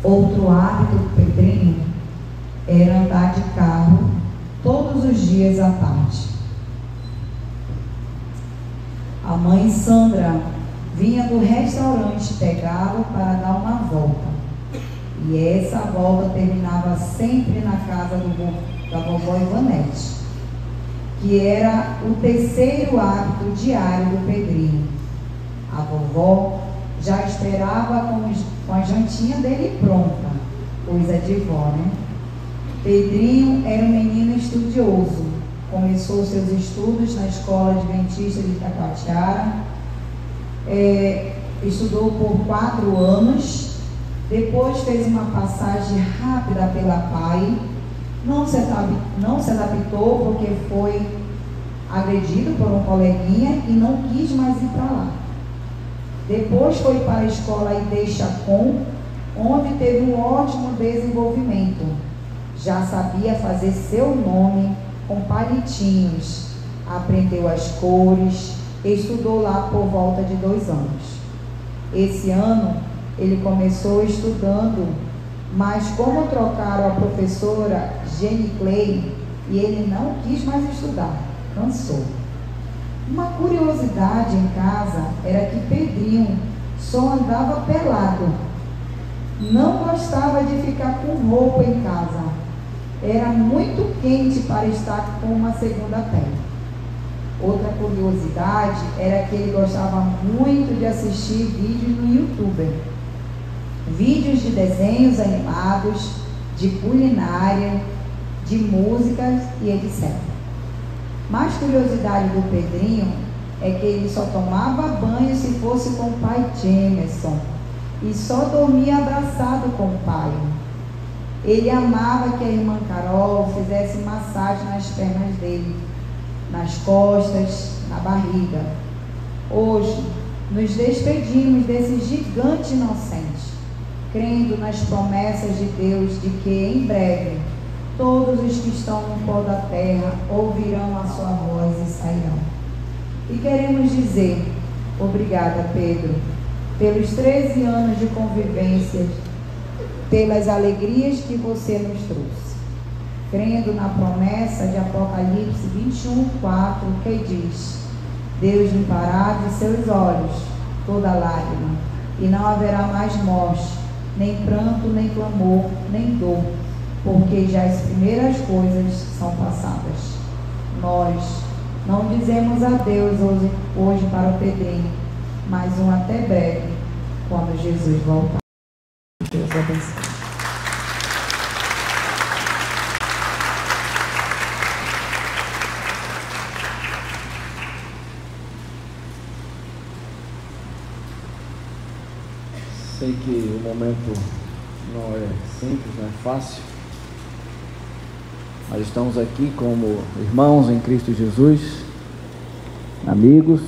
Outro hábito do Pedrinho era andar de carro todos os dias à tarde. A mãe Sandra vinha do restaurante pegá-lo para dar uma volta. E essa volta terminava sempre na casa da vovó Ivanete, que era o terceiro hábito diário do Pedrinho. A vovó já esperava com a jantinha dele pronta, coisa de vó, né? Pedrinho era um menino estudioso. Começou seus estudos na Escola Adventista de Itacoatiara, estudou por 4 anos, depois fez uma passagem rápida pela PAI, não se adaptou porque foi agredido por um coleguinha e não quis mais ir para lá. Depois foi para a escola ID Chacon, onde teve um ótimo desenvolvimento. Já sabia fazer seu nome com palitinhos, aprendeu as cores, estudou lá por volta de 2 anos. Esse ano ele começou estudando, mas como trocaram a professora Jenny Clay e ele não quis mais estudar, cansou. Uma curiosidade em casa era que Pedrinho só andava pelado, não gostava de ficar com roupa em casa. Era muito quente para estar com uma segunda pele. Outra curiosidade era que ele gostava muito de assistir vídeos no YouTube. Vídeos de desenhos animados, de culinária, de músicas e etc. Mais curiosidade do Pedrinho é que ele só tomava banho se fosse com o pai Jamerson e só dormia abraçado com o pai. Ele amava que a irmã Carol fizesse massagem nas pernas dele, nas costas, na barriga. Hoje, nos despedimos desse gigante inocente, crendo nas promessas de Deus de que, em breve, todos os que estão no pó da terra ouvirão a sua voz e sairão. E queremos dizer, obrigada, Pedro, pelos 13 anos de convivência, pelas alegrias que você nos trouxe, crendo na promessa de Apocalipse 21:4, que diz: Deus limpará de seus olhos toda lágrima, e não haverá mais morte, nem pranto, nem clamor, nem dor, porque já as primeiras coisas são passadas. Nós não dizemos adeus hoje para o Pedrinho, mas um até breve, quando Jesus voltar. Deus abençoe. Sei que o momento não é simples, não é fácil, mas estamos aqui como irmãos em Cristo Jesus, amigos,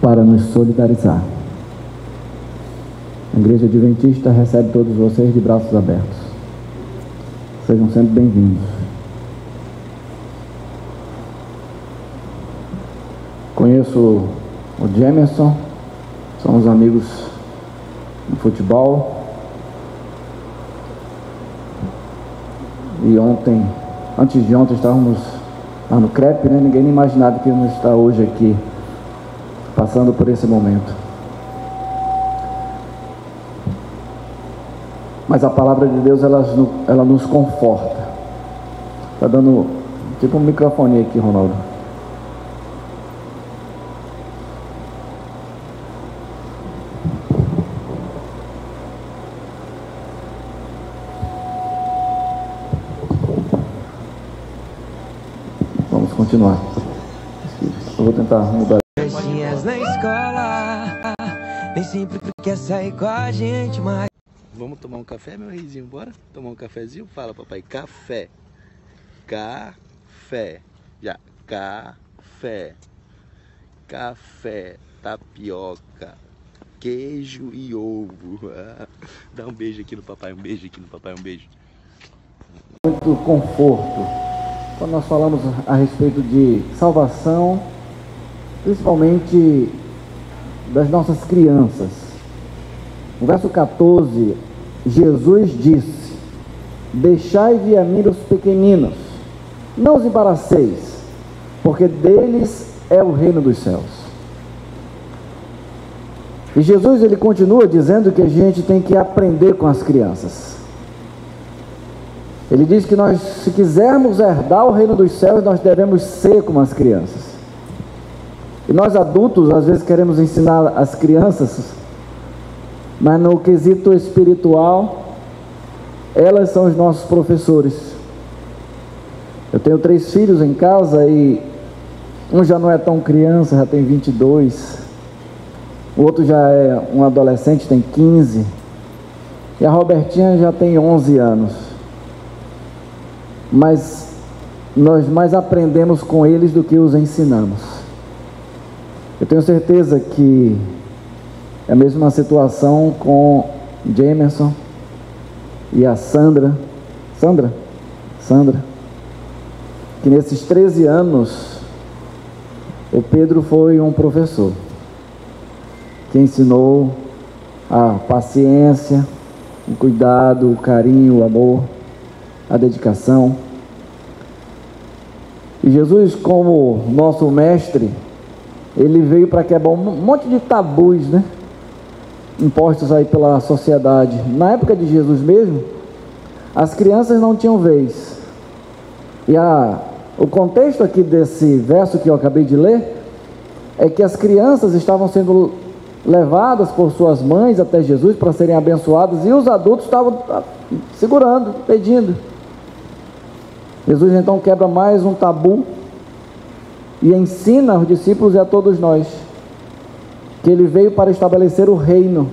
para nos solidarizar. A Igreja Adventista recebe todos vocês de braços abertos. Sejam sempre bem-vindos. Conheço o Jamerson, somos amigos no futebol. E antes de ontem, estávamos lá no CREP, né? Ninguém imaginava que íamos estar hoje aqui, passando por esse momento. Mas a palavra de Deus, ela nos conforta. Está dando tipo um microfone aqui, Ronaldo. Vamos continuar. Eu vou tentar mudar. Na escola, nem sempre quer sair com a gente, mas... Vamos tomar um café, meu rizinho? Bora? Tomar um cafezinho? Fala, papai. Café. Café. Já. Café. Café. Tapioca. Queijo e ovo. Dá um beijo aqui no papai. Um beijo aqui no papai. Um beijo. Muito conforto. Quando nós falamos a respeito de salvação, principalmente das nossas crianças. No verso 14, Jesus disse: deixai vir a mim os pequeninos, não os embaraceis, porque deles é o reino dos céus. E Jesus, ele continua dizendo que a gente tem que aprender com as crianças. Ele diz que nós, se quisermos herdar o reino dos céus, nós devemos ser como as crianças. E nós adultos, às vezes, queremos ensinar as crianças, mas no quesito espiritual, elas são os nossos professores. Eu tenho 3 filhos em casa e um já não é tão criança, já tem 22. O outro já é um adolescente, tem 15. E a Robertinha já tem 11 anos. Mas nós mais aprendemos com eles do que os ensinamos. Eu tenho certeza que é a mesma situação com Jamerson e a Sandra, que nesses 13 anos o Pedro foi um professor que ensinou a paciência, o cuidado, o carinho, o amor, a dedicação. E Jesus, como nosso mestre, ele veio para quebrar um monte de tabus, né, impostos aí pela sociedade. Na época de Jesus mesmo, as crianças não tinham vez. E o contexto aqui desse verso que eu acabei de ler é que as crianças estavam sendo levadas por suas mães até Jesus para serem abençoadas, e os adultos estavam segurando, pedindo. Jesus então quebra mais um tabu e ensina aos discípulos e a todos nós que ele veio para estabelecer o reino,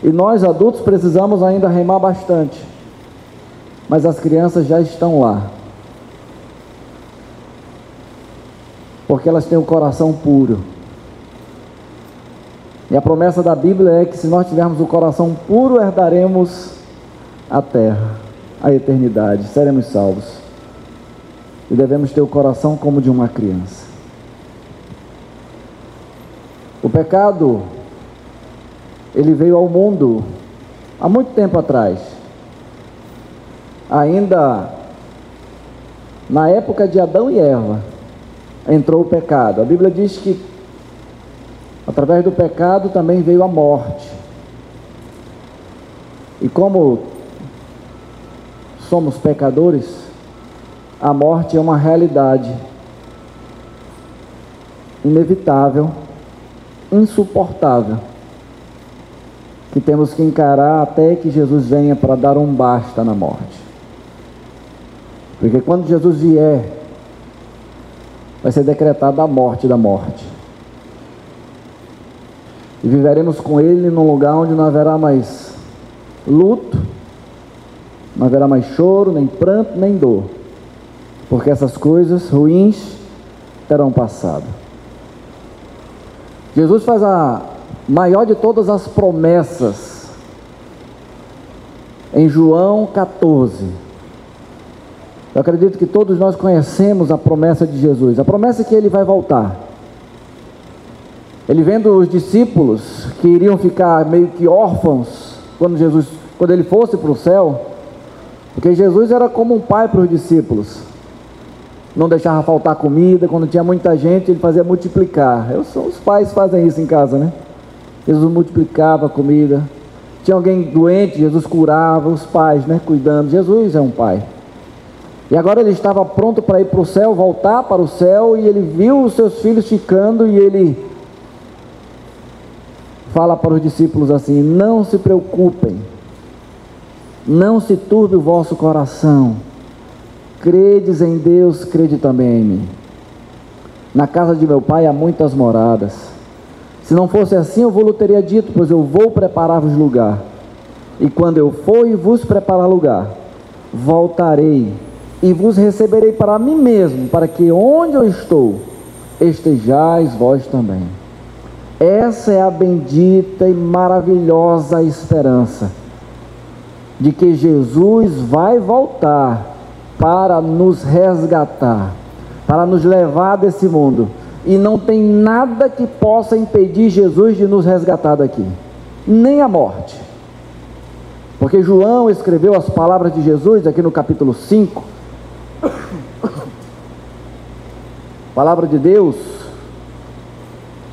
e nós adultos precisamos ainda remar bastante, mas as crianças já estão lá, porque elas têm o coração puro. E a promessa da Bíblia é que se nós tivermos o coração puro, herdaremos a terra, a eternidade, seremos salvos. E devemos ter o coração como de uma criança. O pecado, ele veio ao mundo há muito tempo atrás. Ainda na época de Adão e Eva, entrou o pecado. A Bíblia diz que através do pecado também veio a morte. E como somos pecadores, a morte é uma realidade inevitável, insuportável, que temos que encarar até que Jesus venha para dar um basta na morte. Porque quando Jesus vier, vai ser decretada a morte da morte. E viveremos com Ele num lugar onde não haverá mais luto, não haverá mais choro, nem pranto, nem dor, porque essas coisas ruins terão passado. Jesus faz a maior de todas as promessas em João 14. Eu acredito que todos nós conhecemos a promessa de Jesus. A promessa é que Ele vai voltar. Ele vendo os discípulos que iriam ficar meio que órfãos quando Ele fosse para o céu, porque Jesus era como um pai para os discípulos. Não deixava faltar comida, quando tinha muita gente Ele fazia multiplicar. Os pais fazem isso em casa, né? Jesus multiplicava a comida. Tinha alguém doente, Jesus curava, os pais, né, cuidando. Jesus é um pai. E agora Ele estava pronto para ir para o céu, voltar para o céu, e Ele viu os seus filhos ficando, e Ele fala para os discípulos assim: não se preocupem, não se turbe o vosso coração, credes em Deus, crede também em mim. Na casa de meu Pai há muitas moradas. Se não fosse assim, eu vos teria dito, pois eu vou preparar-vos lugar. E quando eu for e vos preparar lugar, voltarei e vos receberei para mim mesmo, para que onde eu estou, estejais vós também. Essa é a bendita e maravilhosa esperança de que Jesus vai voltar para nos resgatar, para nos levar desse mundo e não tem nada que possa impedir Jesus de nos resgatar daqui, nem a morte. Porque João escreveu as palavras de Jesus aqui no capítulo 5. Palavra de Deus,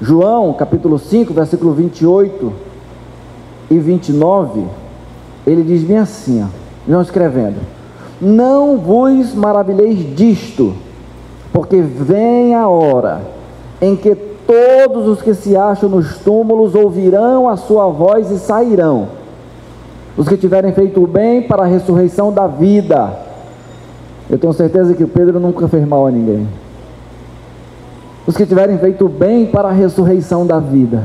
João capítulo 5, versículo 28 e 29, ele diz bem assim, João escrevendo: não vos maravilheis disto, porque vem a hora em que todos os que se acham nos túmulos ouvirão a sua voz e sairão, os que tiverem feito o bem para a ressurreição da vida. Eu tenho certeza que Pedro nunca fez mal a ninguém. Os que tiverem feito o bem para a ressurreição da vida,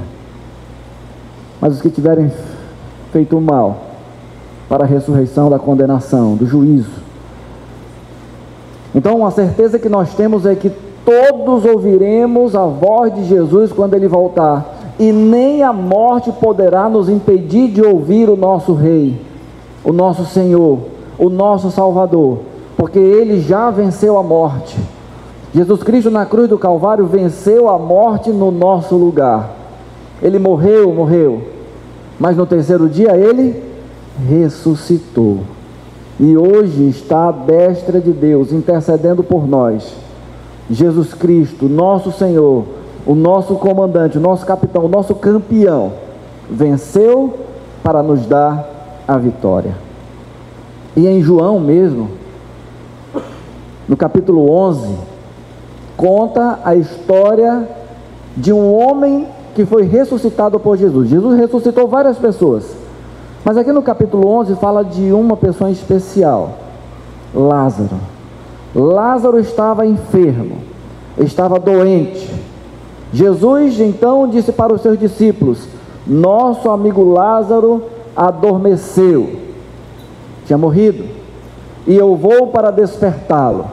mas os que tiverem feito o mal para a ressurreição da condenação, do juízo. Então, a certeza que nós temos é que todos ouviremos a voz de Jesus quando Ele voltar, e nem a morte poderá nos impedir de ouvir o nosso Rei, o nosso Senhor, o nosso Salvador, porque Ele já venceu a morte. Jesus Cristo na cruz do Calvário venceu a morte no nosso lugar. Ele morreu, mas no terceiro dia Ele ressuscitou, e hoje está à destra de Deus, intercedendo por nós. Jesus Cristo, nosso Senhor, o nosso comandante, o nosso capitão, o nosso campeão, venceu para nos dar a vitória. E em João mesmo, no capítulo 11, conta a história de um homem que foi ressuscitado por Jesus. Jesus ressuscitou várias pessoas, mas aqui no capítulo 11 fala de uma pessoa em especial, Lázaro. Lázaro estava enfermo, estava doente. Jesus então disse para os seus discípulos: nosso amigo Lázaro adormeceu, tinha morrido, e eu vou para despertá-lo.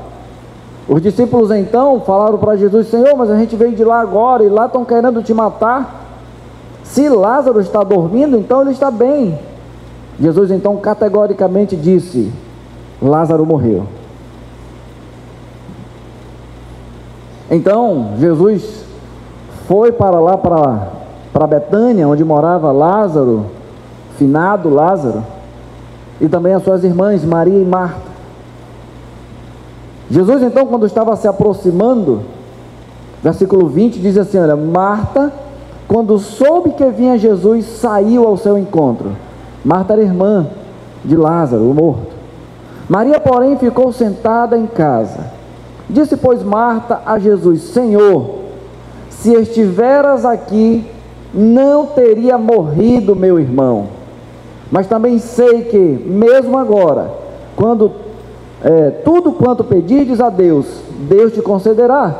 Os discípulos então falaram para Jesus: Senhor, mas a gente veio de lá agora e lá estão querendo te matar. Se Lázaro está dormindo, então ele está bem. Jesus então categoricamente disse: Lázaro morreu. Então Jesus foi para lá, para Betânia, onde morava Lázaro, finado Lázaro, e também as suas irmãs Maria e Marta. Jesus então, quando estava se aproximando, versículo 20 diz assim: olha, Marta, quando soube que vinha Jesus, saiu ao seu encontro. Marta era irmã de Lázaro, o morto. Maria, porém, ficou sentada em casa. Disse, pois, Marta a Jesus: Senhor, se estiveras aqui, não teria morrido meu irmão. Mas também sei que, mesmo agora, quando tudo quanto pedirdes a Deus, Deus te concederá.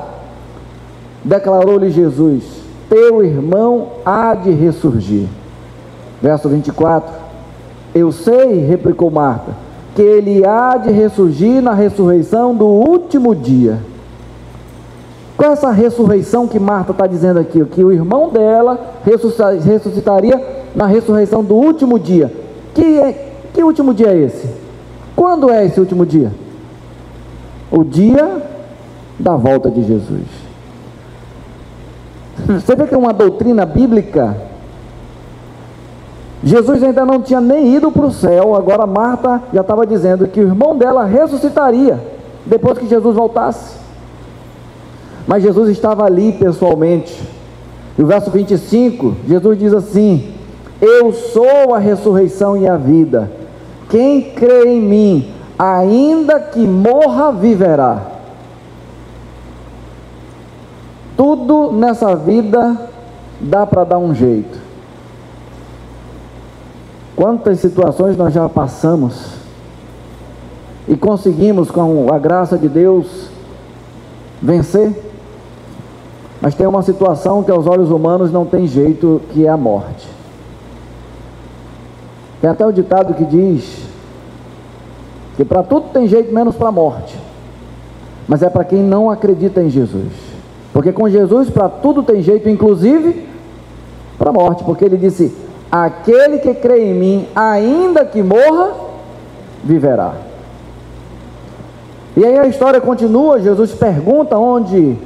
Declarou-lhe Jesus: teu irmão há de ressurgir. Verso 24: eu sei, replicou Marta, que ele há de ressurgir na ressurreição do último dia. Qual é essa ressurreição que Marta está dizendo aqui? Que o irmão dela ressuscitaria na ressurreição do último dia. Que último dia é esse? Quando é esse último dia? O dia da volta de Jesus. Você vê que é uma doutrina bíblica. Jesus ainda não tinha nem ido para o céu, agora Marta já estava dizendo que o irmão dela ressuscitaria depois que Jesus voltasse. Mas Jesus estava ali pessoalmente. E o verso 25, Jesus diz assim: eu sou a ressurreição e a vida. Quem crê em mim, ainda que morra, viverá. Tudo nessa vida dá para dar um jeito. Quantas situações nós já passamos e conseguimos, com a graça de Deus, vencer. Mas tem uma situação que aos olhos humanos não tem jeito, que é a morte. Tem até o ditado que diz que para tudo tem jeito, menos para a morte. Mas é para quem não acredita em Jesus. Porque com Jesus para tudo tem jeito, inclusive para a morte. Porque ele disse: aquele que crê em mim, ainda que morra, viverá. E aí a história continua. Jesus pergunta onde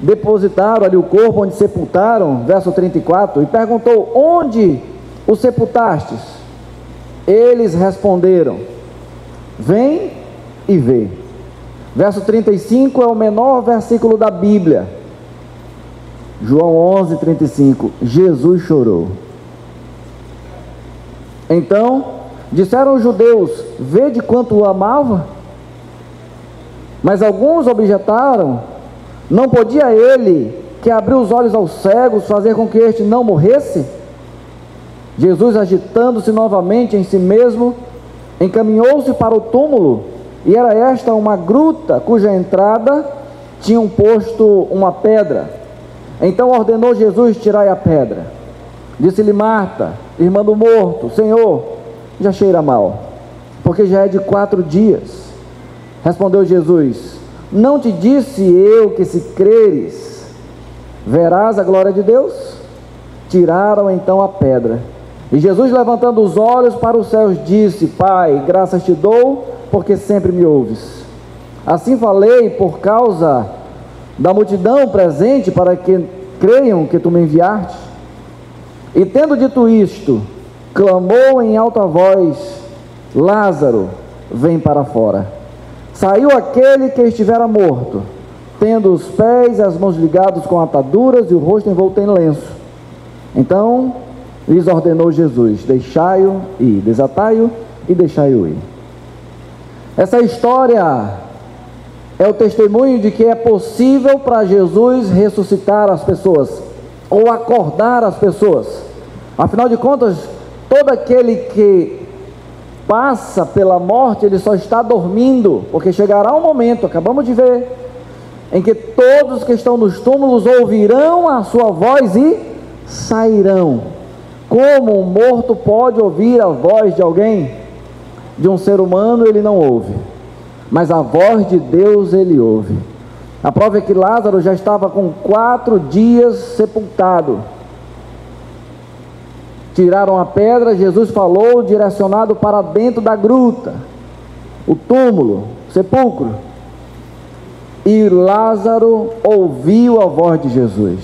depositaram ali o corpo, onde sepultaram, verso 34, e perguntou: onde o sepultastes? Eles responderam: vem e vê. Verso 35 é o menor versículo da Bíblia. João 11, 35. Jesus chorou. Então disseram os judeus: vede quanto o amava. Mas alguns objetaram: não podia ele, que abriu os olhos aos cegos, fazer com que este não morresse? Jesus, agitando-se novamente em si mesmo, encaminhou-se para o túmulo, e era esta uma gruta, cuja entrada tinham posto uma pedra. Então ordenou Jesus: tirai a pedra. Disse-lhe Marta, irmã do morto: Senhor, já cheira mal, porque já é de 4 dias. Respondeu Jesus: não te disse eu que, se creres, verás a glória de Deus? Tiraram então a pedra. E Jesus, levantando os olhos para os céus, disse: Pai, graças te dou, porque sempre me ouves. Assim falei por causa da multidão presente, para que creiam que tu me enviaste. E tendo dito isto, clamou em alta voz: Lázaro, vem para fora. Saiu aquele que estivera morto, tendo os pés e as mãos ligados com ataduras e o rosto envolto em lenço. Então lhes ordenou Jesus: deixai-o ir, desatai-o e deixai-o ir. Essa história é o testemunho de que é possível para Jesus ressuscitar as pessoas, ou acordar as pessoas. Afinal de contas, todo aquele que passa pela morte, ele só está dormindo, porque chegará um momento, acabamos de ver, em que todos que estão nos túmulos ouvirão a sua voz e sairão. Como um morto pode ouvir a voz de alguém? De um ser humano ele não ouve, mas a voz de Deus ele ouve. A prova é que Lázaro já estava com 4 dias sepultado. Tiraram a pedra, Jesus falou direcionado para dentro da gruta, o túmulo, o sepulcro. E Lázaro ouviu a voz de Jesus.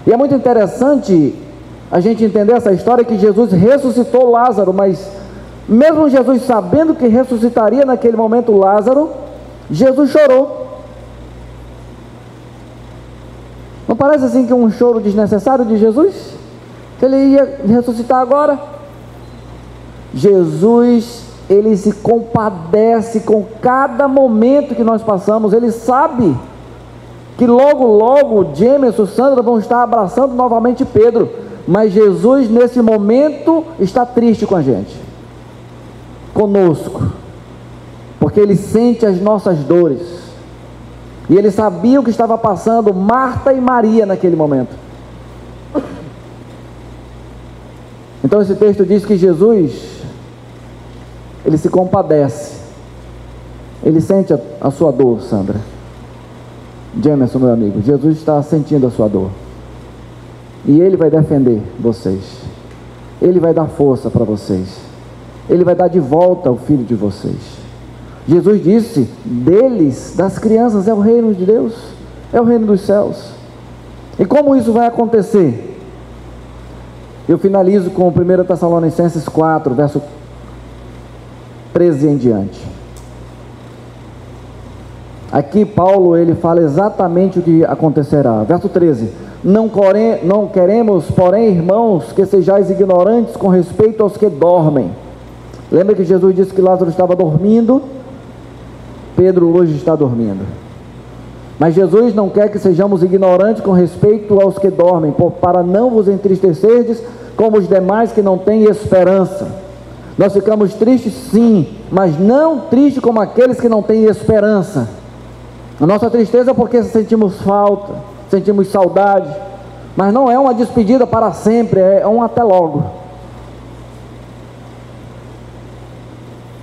E é muito interessante a gente entender essa história, que Jesus ressuscitou Lázaro, mas mesmo Jesus sabendo que ressuscitaria naquele momento Lázaro, Jesus chorou. Não parece assim que um choro desnecessário de Jesus? Que ele ia ressuscitar agora? Jesus, ele se compadece com cada momento que nós passamos. Ele sabe que logo, logo, Jameson, Sandra vão estar abraçando novamente Pedro, mas Jesus nesse momento está triste com a gente, conosco, porque ele sente as nossas dores, e ele sabia o que estava passando Marta e Maria naquele momento. Então esse texto diz que Jesus, ele se compadece, ele sente a sua dor, Sandra, Jamerson, meu amigo. Jesus está sentindo a sua dor, e ele vai defender vocês, ele vai dar força para vocês, ele vai dar de volta o filho de vocês. Jesus disse: deles, das crianças, é o reino de Deus, é o reino dos céus. E como isso vai acontecer? Eu finalizo com 1 Tessalonicenses 4, verso 13 em diante. Aqui Paulo, ele fala exatamente o que acontecerá. Verso 13: não queremos, porém, irmãos, que sejais ignorantes com respeito aos que dormem. Lembra que Jesus disse que Lázaro estava dormindo? Pedro hoje está dormindo. Mas Jesus não quer que sejamos ignorantes com respeito aos que dormem, para não vos entristecerdes como os demais que não têm esperança. Nós ficamos tristes, sim, mas não tristes como aqueles que não têm esperança. A nossa tristeza é porque sentimos falta, sentimos saudade, mas não é uma despedida para sempre, é um até logo.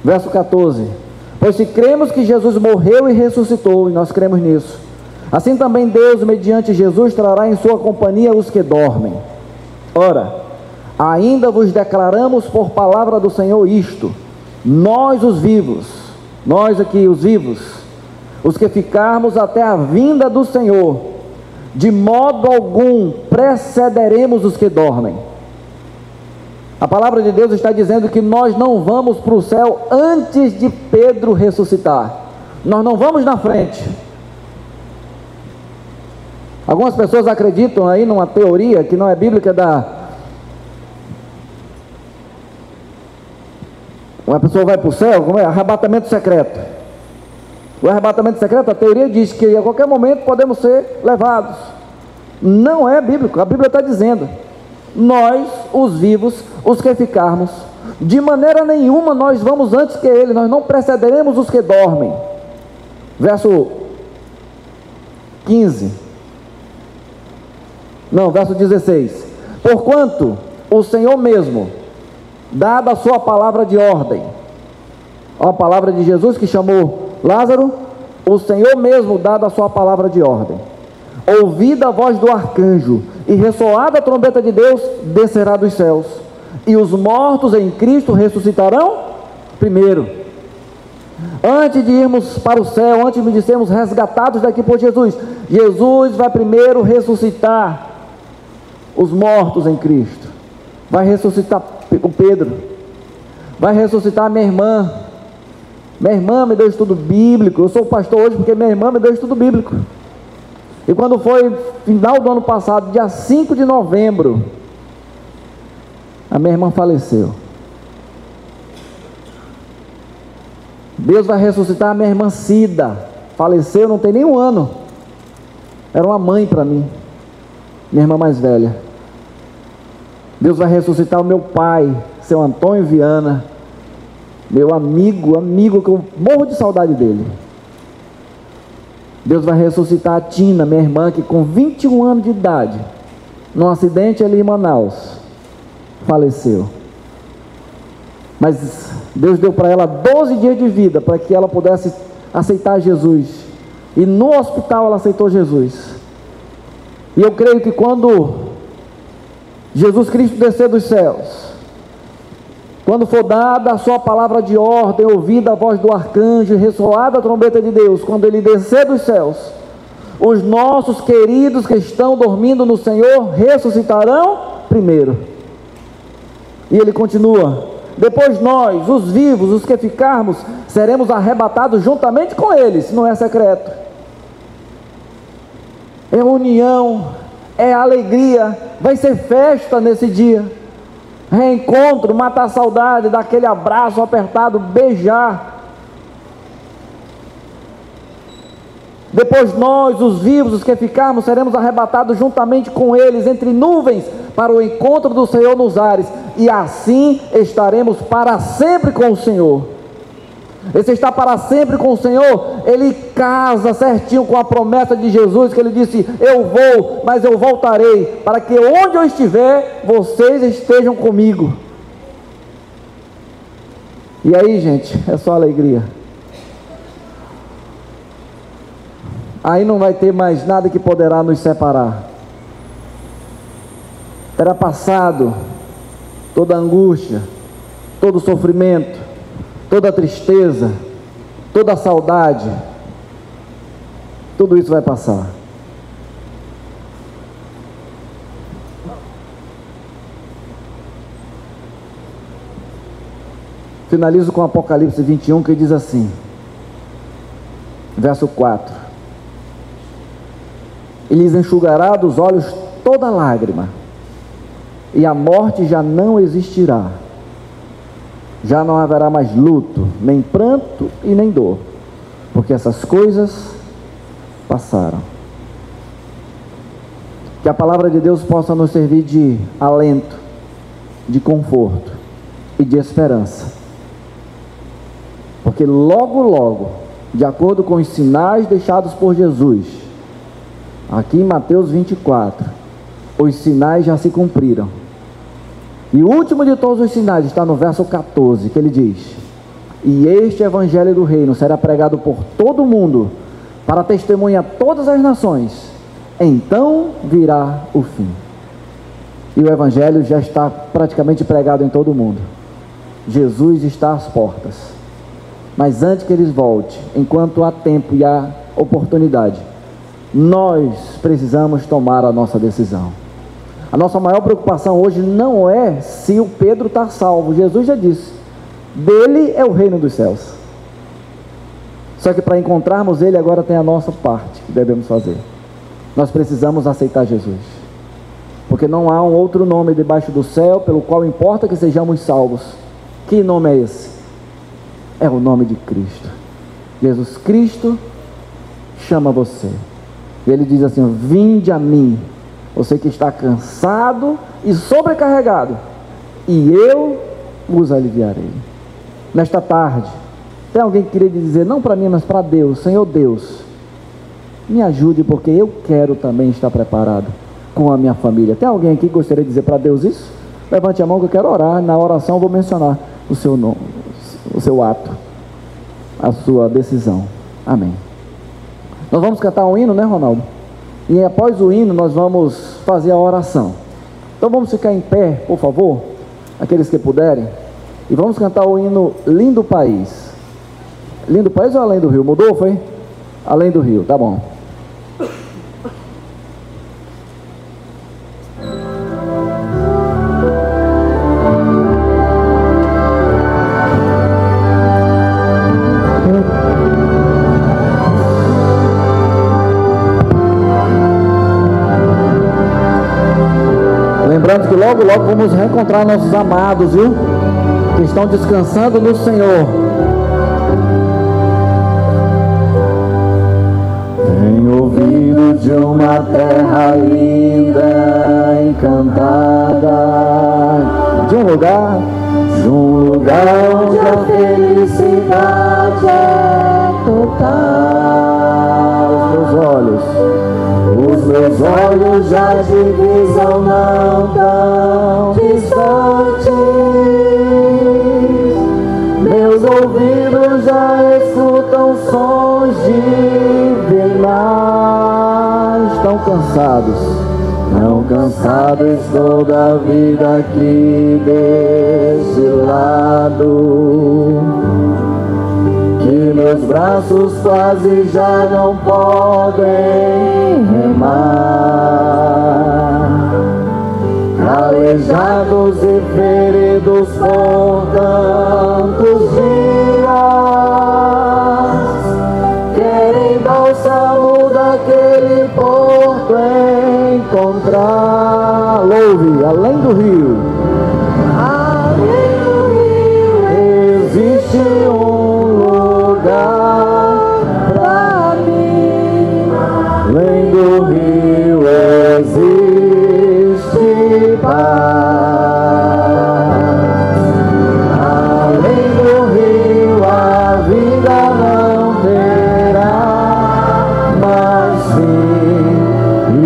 Verso 14: pois se cremos que Jesus morreu e ressuscitou, e nós cremos nisso, assim também Deus, mediante Jesus, trará em sua companhia os que dormem. Ora, ainda vos declaramos por palavra do Senhor isto: nós os vivos, nós aqui os vivos, os que ficarmos até a vinda do Senhor, de modo algum precederemos os que dormem. A palavra de Deus está dizendo que nós não vamos para o céu antes de Pedro ressuscitar. Nós não vamos na frente. Algumas pessoas acreditam aí numa teoria que não é bíblica uma pessoa vai para o céu, como é? Arrebatamento secreto. O arrebatamento secreto, a teoria diz que a qualquer momento podemos ser levados. Não é bíblico. A Bíblia está dizendo: nós, os vivos, os que ficarmos, de maneira nenhuma nós vamos antes que ele, nós não precederemos os que dormem. Verso 16: porquanto o Senhor mesmo, dada a sua palavra de ordem, a palavra de Jesus que chamou Lázaro, o Senhor mesmo, dada a sua palavra de ordem, ouvida a voz do arcanjo e ressoada a trombeta de Deus, descerá dos céus, e os mortos em Cristo ressuscitarão primeiro. Antes de irmos para o céu, antes de sermos resgatados daqui por Jesus, Jesus vai primeiro ressuscitar os mortos em Cristo. Vai ressuscitar o Pedro, vai ressuscitar minha irmã. Minha irmã me deu estudo bíblico. Eu sou pastor hoje porque minha irmã me deu estudo bíblico. E quando foi final do ano passado, dia 5 de novembro, a minha irmã faleceu. Deus vai ressuscitar a minha irmã Cida. Faleceu não tem nem um ano. Era uma mãe para mim, minha irmã mais velha. Deus vai ressuscitar o meu pai, seu Antônio Viana, meu amigo que eu morro de saudade dele. Deus vai ressuscitar a Tina, minha irmã, que com 21 anos de idade, num acidente ali em Manaus, faleceu. Mas Deus deu para ela 12 dias de vida, para que ela pudesse aceitar Jesus. E no hospital ela aceitou Jesus. E eu creio que quando Jesus Cristo descer dos céus, quando for dada a sua palavra de ordem, ouvida a voz do arcanjo, ressoada a trombeta de Deus, quando ele descer dos céus, os nossos queridos que estão dormindo no Senhor ressuscitarão primeiro. E ele continua: depois nós, os vivos, os que ficarmos, seremos arrebatados juntamente com eles. Não é secreto, é união, é alegria, vai ser festa nesse dia. Reencontro, matar a saudade daquele abraço apertado, beijar. Depois nós, os vivos, os que ficarmos, seremos arrebatados juntamente com eles entre nuvens para o encontro do Senhor nos ares, e assim estaremos para sempre com o Senhor. Esse estar para sempre com o Senhor, ele casa certinho com a promessa de Jesus, que ele disse: eu vou, mas eu voltarei, para que onde eu estiver, vocês estejam comigo. E aí, gente, é só alegria. Aí não vai ter mais nada que poderá nos separar. Terá passado toda a angústia, todo o sofrimento, toda a tristeza, toda a saudade. Tudo isso vai passar. Finalizo com Apocalipse 21, que diz assim, verso 4: e lhes enxugará dos olhos toda lágrima, e a morte já não existirá. Já não haverá mais luto, nem pranto e nem dor, porque essas coisas passaram. Que a palavra de Deus possa nos servir de alento, de conforto e de esperança. Porque logo, logo, de acordo com os sinais deixados por Jesus, aqui em Mateus 24, os sinais já se cumpriram. E o último de todos os sinais está no verso 14, que ele diz: e este evangelho do reino será pregado por todo o mundo, para testemunhar a todas as nações, então virá o fim. E o evangelho já está praticamente pregado em todo o mundo. Jesus está às portas. Mas antes que ele volte, enquanto há tempo e há oportunidade, nós precisamos tomar a nossa decisão. A nossa maior preocupação hoje não é se o Pedro está salvo. Jesus já disse, dele é o reino dos céus. Só que para encontrarmos ele, agora tem a nossa parte que devemos fazer. Nós precisamos aceitar Jesus, porque não há um outro nome debaixo do céu pelo qual importa que sejamos salvos. Que nome é esse? É o nome de Cristo. Jesus Cristo chama você. E ele diz assim: vinde a mim, você que está cansado e sobrecarregado, e eu vos aliviarei. Nesta tarde, tem alguém que queria dizer, não para mim, mas para Deus: Senhor Deus, me ajude, porque eu quero também estar preparado com a minha família. Tem alguém aqui que gostaria de dizer para Deus isso? Levante a mão que eu quero orar. Na oração eu vou mencionar o seu nome, o seu ato, a sua decisão. Amém. Nós vamos cantar um hino, né, Ronaldo? E após o hino nós vamos fazer a oração. Então vamos ficar em pé, por favor, aqueles que puderem, e vamos cantar o hino Lindo País. Lindo País ou Além do Rio? Mudou, foi? Além do Rio, tá bom. Lembrando que logo vamos reencontrar nossos amados, viu? Que estão descansando no Senhor. Tenho ouvido de uma terra linda, encantada, de um lugar onde a felicidade é total. Os meus olhos já divisam não tão distantes, meus ouvidos já escutam sons divinais. Tão cansado estou da vida aqui desse lado, que meus braços quase já não podem remar, calejados e feridos por tantos dias, querem bálsamo daquele porto encontrar. Louve, além do rio. Além do rio existe pra mim, além do rio existe paz, além do rio a vida não terá mais fim, e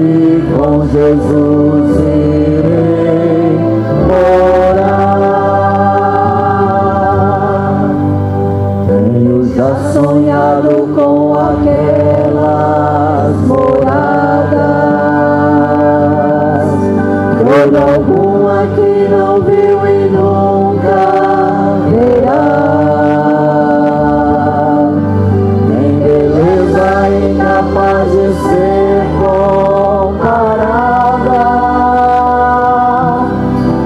com Jesus irei morar. Tenho já sonhado com aquelas moradas, todo alguma que não viu e nunca verá. Tem beleza incapaz de ser comparada,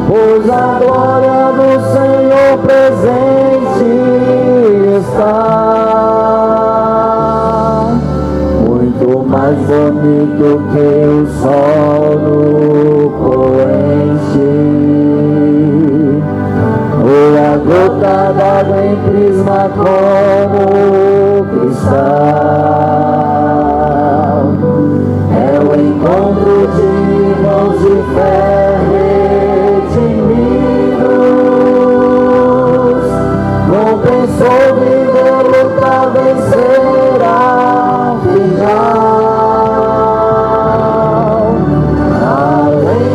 pois a glória do Senhor presente está. Mais bonito que o sol no poente, ou a gota d'água em prisma como cristal. É o encontro de irmãos de fé redimidos, compensou viver, lutar, vencer a final. Além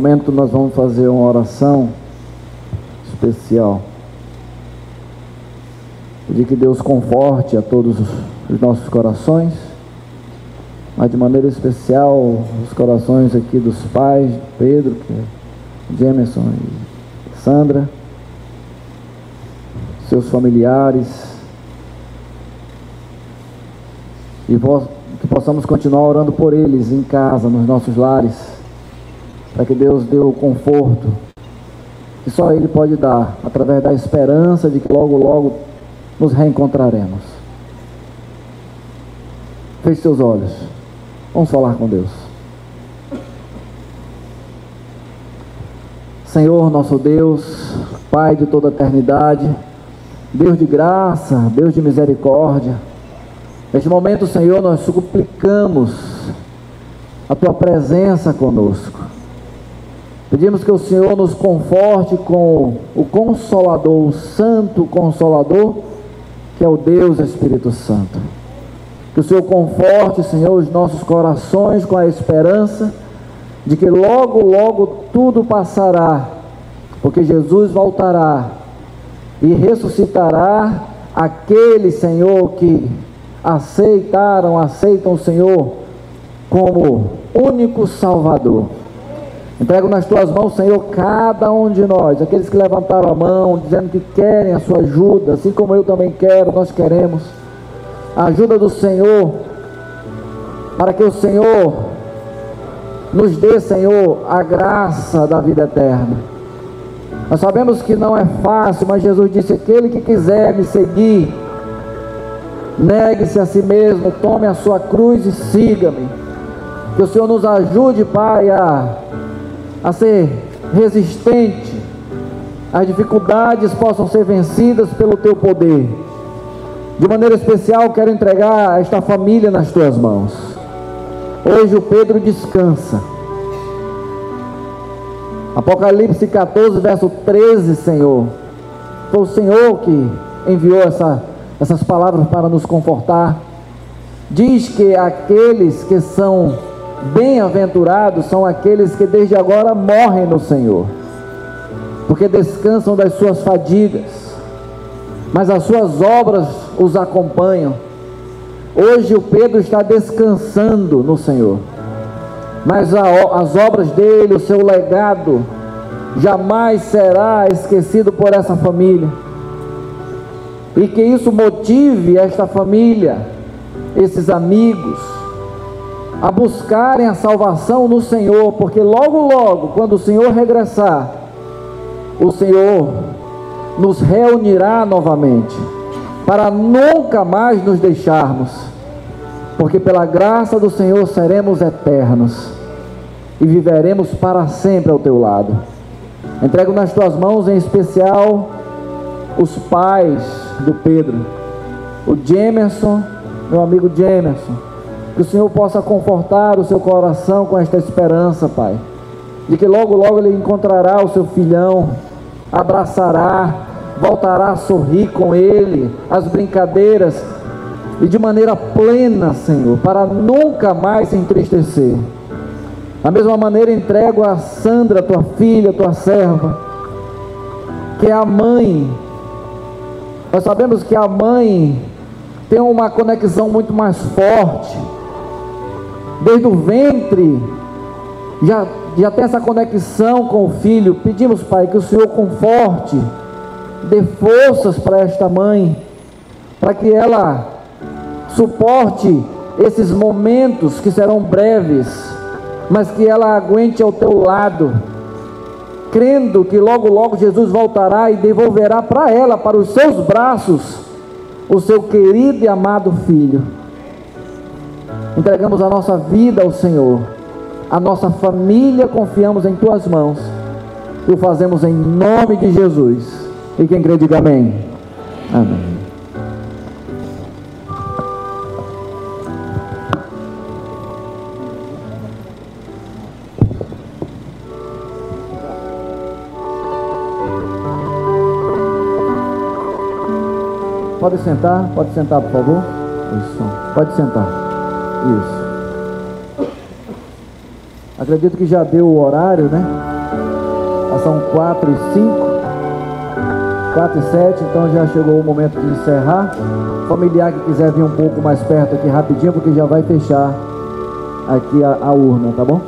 momento nós vamos fazer uma oração especial. Pedir que Deus conforte a todos os nossos corações, mas de maneira especial os corações aqui dos pais, Pedro, Jamerson e Sandra, seus familiares, e que possamos continuar orando por eles em casa, nos nossos lares, para que Deus dê o conforto que só Ele pode dar, através da esperança de que logo, logo nos reencontraremos. Feche seus olhos, vamos falar com Deus. Senhor, nosso Deus, Pai de toda a eternidade, Deus de graça, Deus de misericórdia, neste momento, Senhor, nós suplicamos a Tua presença conosco. Pedimos que o Senhor nos conforte com o Consolador, o Santo Consolador, que é o Deus Espírito Santo. Que o Senhor conforte, Senhor, os nossos corações com a esperança de que logo, logo tudo passará, porque Jesus voltará e ressuscitará aqueles, Senhor, que aceitam o Senhor como único Salvador. Entrego nas Tuas mãos, Senhor, cada um de nós, aqueles que levantaram a mão, dizendo que querem a Sua ajuda, assim como eu também quero, nós queremos a ajuda do Senhor, para que o Senhor nos dê, Senhor, a graça da vida eterna. Nós sabemos que não é fácil, mas Jesus disse: aquele que quiser me seguir, negue-se a si mesmo, tome a sua cruz e siga-me. Que o Senhor nos ajude, Pai, a ser resistente, as dificuldades possam ser vencidas pelo Teu poder. De maneira especial, quero entregar esta família nas Tuas mãos. Hoje o Pedro descansa. Apocalipse 14, verso 13, Senhor. Foi o Senhor que enviou essas palavras para nos confortar. Diz que aqueles que são bem-aventurados são aqueles que desde agora morrem no Senhor, porque descansam das suas fadigas, mas as suas obras os acompanham. Hoje o Pedro está descansando no Senhor, mas as obras dele, o seu legado, jamais será esquecido por essa família, e que isso motive esta família, esses amigos, a buscarem a salvação no Senhor, porque logo, logo, quando o Senhor regressar, o Senhor nos reunirá novamente, para nunca mais nos deixarmos, porque pela graça do Senhor seremos eternos, e viveremos para sempre ao Teu lado. Entrego nas Tuas mãos, em especial, os pais do Pedro, o Jamerson, meu amigo Jamerson. Que o Senhor possa confortar o seu coração com esta esperança, Pai, de que logo, logo ele encontrará o seu filhão, abraçará, voltará a sorrir com ele, as brincadeiras, e de maneira plena, Senhor, para nunca mais se entristecer. Da mesma maneira, entrego a Sandra, Tua filha, Tua serva, que é a mãe. Nós sabemos que a mãe tem uma conexão muito mais forte. Desde o ventre, já tem essa conexão com o filho. Pedimos, Pai, que o Senhor conforte, dê forças para esta mãe, para que ela suporte esses momentos que serão breves, mas que ela aguente ao Teu lado, crendo que logo, logo Jesus voltará e devolverá para ela, para os Seus braços, o seu querido e amado filho. Entregamos a nossa vida ao Senhor, a nossa família confiamos em Tuas mãos, e o fazemos em nome de Jesus. E quem crê, diga amém. Amém. Pode sentar, por favor. Isso. Pode sentar. Isso. Acredito que já deu o horário, né? Já são 4h05, 4h07, então já chegou o momento de encerrar. Familiar que quiser vir um pouco mais perto aqui rapidinho, porque já vai fechar aqui a urna, tá bom?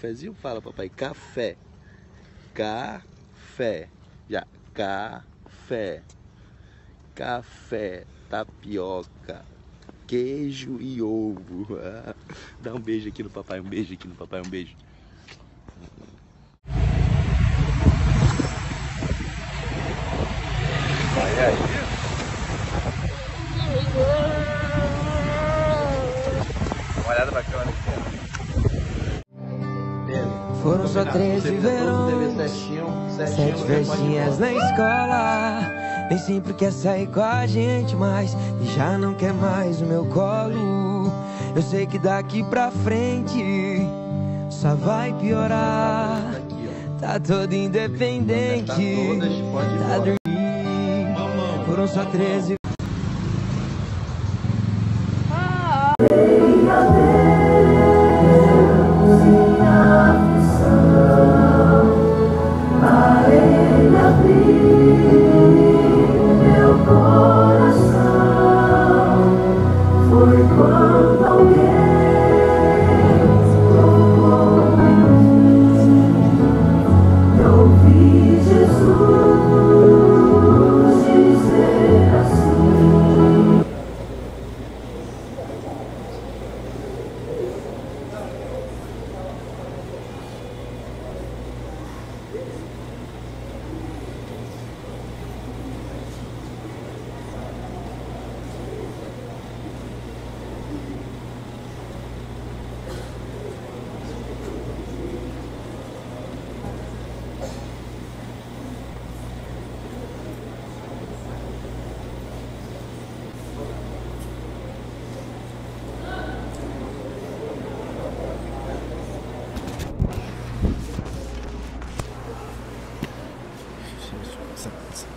cafezinho? Fala, papai. Café. Café. Já. Café. Café. Tapioca. Queijo e ovo. Dá um beijo aqui no papai. Um beijo aqui no papai. Um beijo. Olha aí. Uma olhada bacana aqui. Foram só 13 verões, 7 festinhas na escola. Nem sempre quer sair com a gente, mas já não quer mais o meu colo. Eu sei que daqui pra frente só vai piorar. Tá todo independente, tá dormindo. Foram só 13. sequência.